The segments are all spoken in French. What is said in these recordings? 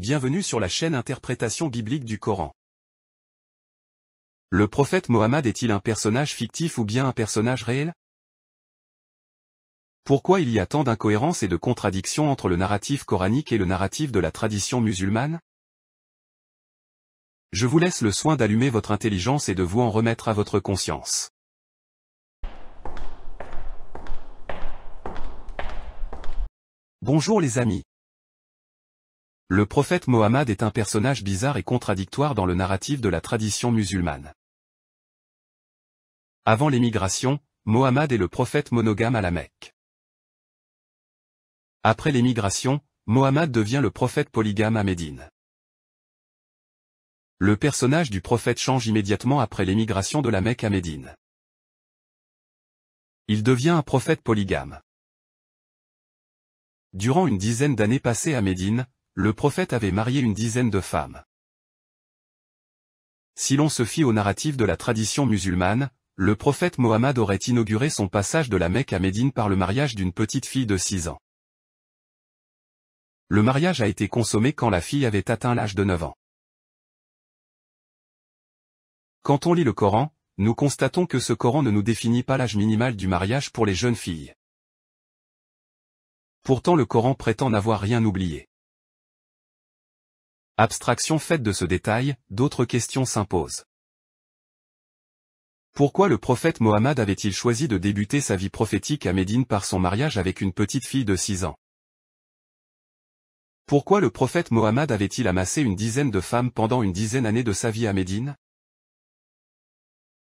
bienvenue sur la chaîne Interprétation biblique du Coran. Le prophète Mohammed est-il un personnage fictif ou bien un personnage réel? Pourquoi il y a tant d'incohérences et de contradictions entre le narratif coranique et le narratif de la tradition musulmane? Je vous laisse le soin d'allumer votre intelligence et de vous en remettre à votre conscience. Bonjour les amis. Le prophète Mohammed est un personnage bizarre et contradictoire dans le narratif de la tradition musulmane. Avant l'émigration, Mohammed est le prophète monogame à la Mecque. Après l'émigration, Mohammed devient le prophète polygame à Médine. Le personnage du prophète change immédiatement après l'émigration de la Mecque à Médine. Il devient un prophète polygame. Durant une dizaine d'années passées à Médine, le prophète avait marié une dizaine de femmes. Si l'on se fie au narratif de la tradition musulmane, le prophète Mohammed aurait inauguré son passage de la Mecque à Médine par le mariage d'une petite fille de 6 ans. Le mariage a été consommé quand la fille avait atteint l'âge de 9 ans. Quand on lit le Coran, nous constatons que ce Coran ne nous définit pas l'âge minimal du mariage pour les jeunes filles. Pourtant le Coran prétend n'avoir rien oublié. Abstraction faite de ce détail, d'autres questions s'imposent. Pourquoi le prophète Mohammed avait-il choisi de débuter sa vie prophétique à Médine par son mariage avec une petite fille de 6 ans? Pourquoi le prophète Mohammed avait-il amassé une dizaine de femmes pendant une dizaine d'années de sa vie à Médine?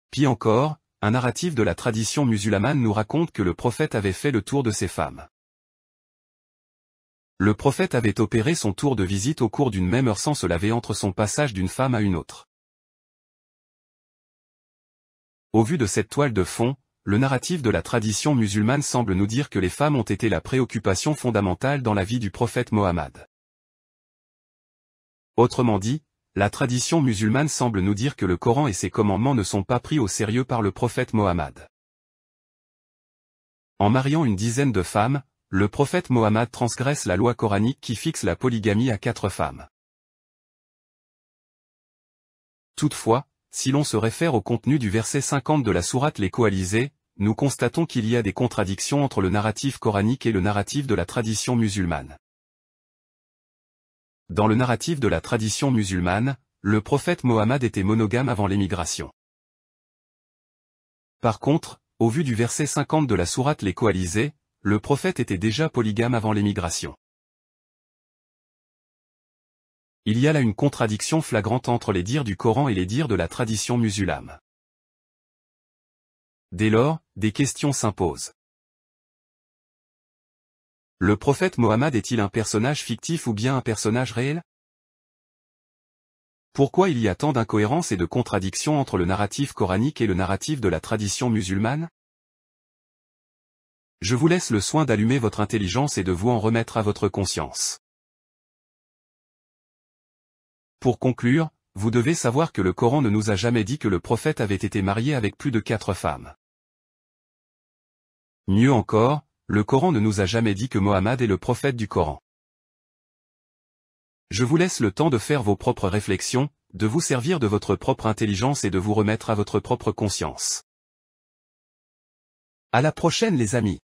Pis encore, un narratif de la tradition musulmane nous raconte que le prophète avait fait le tour de ses femmes. Le prophète avait opéré son tour de visite au cours d'une même heure sans se laver entre son passage d'une femme à une autre. Au vu de cette toile de fond, le narratif de la tradition musulmane semble nous dire que les femmes ont été la préoccupation fondamentale dans la vie du prophète Mohammed. Autrement dit, la tradition musulmane semble nous dire que le Coran et ses commandements ne sont pas pris au sérieux par le prophète Mohammed. En mariant une dizaine de femmes, le prophète Mohammed transgresse la loi coranique qui fixe la polygamie à 4 femmes. Toutefois, si l'on se réfère au contenu du verset 50 de la sourate Les Coalisés, nous constatons qu'il y a des contradictions entre le narratif coranique et le narratif de la tradition musulmane. Dans le narratif de la tradition musulmane, le prophète Mohammed était monogame avant l'émigration. Par contre, au vu du verset 50 de la sourate Les Coalisés, le prophète était déjà polygame avant l'émigration. Il y a là une contradiction flagrante entre les dires du Coran et les dires de la tradition musulmane. Dès lors, des questions s'imposent. Le prophète Mohammed est-il un personnage fictif ou bien un personnage réel? Pourquoi il y a tant d'incohérences et de contradictions entre le narratif coranique et le narratif de la tradition musulmane? Je vous laisse le soin d'allumer votre intelligence et de vous en remettre à votre conscience. Pour conclure, vous devez savoir que le Coran ne nous a jamais dit que le prophète avait été marié avec plus de 4 femmes. Mieux encore, le Coran ne nous a jamais dit que Mohammed est le prophète du Coran. Je vous laisse le temps de faire vos propres réflexions, de vous servir de votre propre intelligence et de vous remettre à votre propre conscience. À la prochaine les amis.